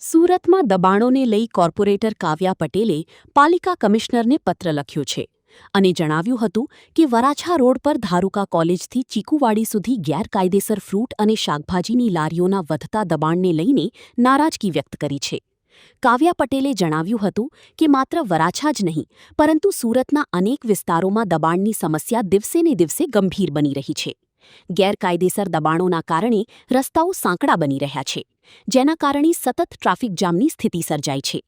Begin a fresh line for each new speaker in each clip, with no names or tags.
સુરતમાં દબાણોને લઈ કોર્પોરેટર કાવ્યા પટેલે પાલિકા કમિશનરને પત્ર લખ્યો છે અને જણાવ્યું હતું કે વરાછા રોડ પર ધારુકા કોલેજથી ચીકુવાડી સુધી ગેરકાયદેસર ફ્રૂટ અને શાકભાજીની લારીઓના વધતા દબાણને લઈને નારાજગી વ્યક્ત કરી છે. કાવ્યા પટેલે જણાવ્યું હતું કે માત્ર વરાછા જ નહીં પરંતુ સુરતના અનેક વિસ્તારોમાં દબાણની સમસ્યા દિવસેને દિવસે ગંભીર બની રહી છે. ગેરકાયદેસર દબાણોના કારણે રસ્તાઓ સાંકડા બની રહ્યા છે, જેના કારણે સતત ટ્રાફિક જામની સ્થિતિ સર્જાય છે.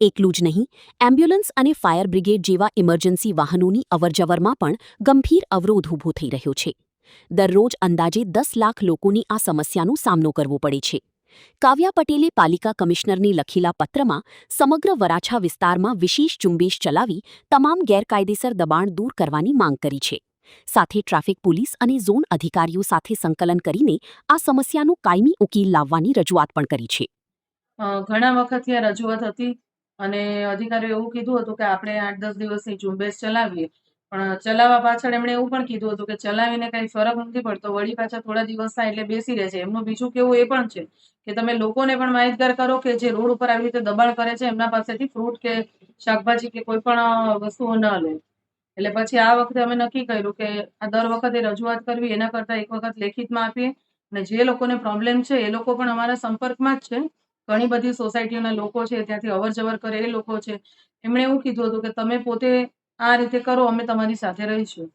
એટલું જ નહીં, એમ્બ્યુલન્સ અને ફાયર બ્રિગેડ જેવા ઇમરજન્સી વાહનોની અવરજવરમાં પણ ગંભીર અવરોધ ઊભો થઈ રહ્યો છે. દરરોજ અંદાજે 10 લાખ લોકોની આ સમસ્યાનો સામનો કરવો પડે છે. કાવ્યા પટેલે પાલિકા કમિશનરને લખેલા પત્રમાં સમગ્ર વરાછા વિસ્તારમાં વિશેષ ઝુંબેશ ચલાવી તમામ ગેરકાયદેસર દબાણ દૂર કરવાની માંગ કરી છે. સાથે ટ્રાફિક પોલીસ અને ઝોન અધિકારીઓ સાથે સંકલન કરીને આ સમસ્યાનો કાયમી ઉકેલ લાવવાની રજૂઆત પણ કરી છે.
ઘણા વખતથી આ રજૂઆત હતી અને અધિકારીઓ એવું કીધું હતું કે આપણે 8-10 દિવસની ઝુંબેશ ચલાવીએ, પણ ચલાવવા પાછળ એમણે એવું પણ કીધું હતું કે ચલાવીને કંઈ ફરક નથી પડતો, વળી પાછા થોડા દિવસ થાય એટલે બેસી રહે છે. એમનું બીજું કેવું એ પણ છે કે તમે લોકોને પણ માહિતગાર કરો કે જે રોડ ઉપર આવી રીતે દબાણ કરે છે એમના પાસેથી ફ્રૂટ કે શાકભાજી કે કોઈ પણ વસ્તુઓ ન લે. એટલે પછી આ વખતે અમે નક્કી કર્યું કે આ દર વખતે રજૂઆત કરવી એના કરતાં એક વખત લેખિતમાં આપીએ અને જે લોકોને પ્રોબ્લેમ છે એ લોકો પણ અમારા સંપર્કમાં જ છે. ઘણી બધી સોસાયટીઓના લોકો છે, ત્યાંથી અવર-જવર કરે એ લોકો છે. એમણે એવું કીધું હતું કે તમે પોતે આ રીતે કરો, અમે તમારી સાથે રહીશું.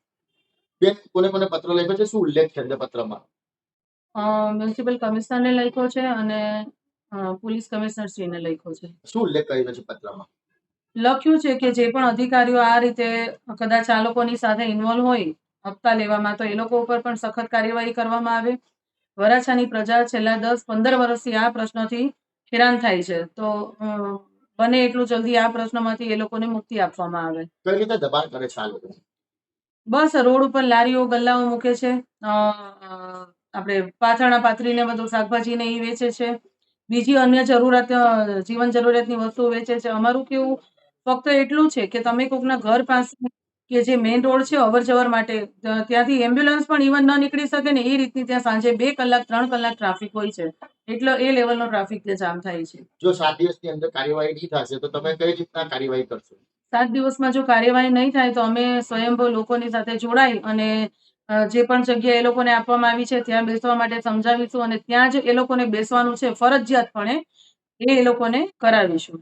બેન, કોને પત્ર લખ્યો છે? શું ઉલ્લેખ છે પત્રમાં?
મ્યુનિસિપલ કમિશનરને લખ્યો છે અને પોલીસ કમિશનરશ્રીને લખ્યો છે.
શું ઉલ્લેખ કર્યો છે પત્રમાં?
લખ્યું છે કે જે પણ અધિકારીઓ આ રીતે કદાચ આ લોકોની સાથે ઇન્વોલ્વ હોય હપ્તા લેવામાં, તો એ લોકો ઉપર પણ સખત કાર્યવાહી કરવામાં આવે. વરાછાની પ્રજા છેલ્લા 10-15 વર્ષથી આ પ્રશ્નથી હેરાન થાય છે, તો બને એટલું જલ્દી આ પ્રશ્નમાંથી એ લોકોને મુક્તિ આપવામાં આવે.
કઈ રીતે દબાણ કરે છે આ લોકો?
બસ રોડ ઉપર લારીઓ ગલ્લાઓ મૂકે છે, આપણે પાથરણા પાથરીને બધું શાકભાજીને એ વેચે છે, બીજી અન્ય જીવન જરૂરિયાતની વસ્તુઓ વેચે છે. અમારું કેવું ફક્ત એટલું છે કે તમે કોકના ઘર પાસે કે જે મેઇન રોડ છે અવર જવર માટે, ત્યાંથી એમ્બ્યુલન્સ પણ ઇવન ન નીકળી શકે ને એ રીતની ત્યાં સાંજે 2 કલાક 3 કલાક ટ્રાફિક હોય છે. એટલે એ લેવલનો ટ્રાફિક ત્યાં જામ થાય છે.
જો 7 દિવસની અંદર કાર્યવાહી નહીં થશે તો તમે કઈ રીતના કાર્યવાહી કરશો?
7 દિવસમાં જો કાર્યવાહી નહીં થાય તો અમે સ્વયંભૂ લોકોની સાથે જોડાઈ અને જે પણ જગ્યા એ લોકોને આપવામાં આવી છે ત્યાં બેસવા માટે સમજાવીશું અને ત્યાં જ એ લોકોને બેસવાનું છે ફરજિયાતપણે એ લોકોને કરાવીશું.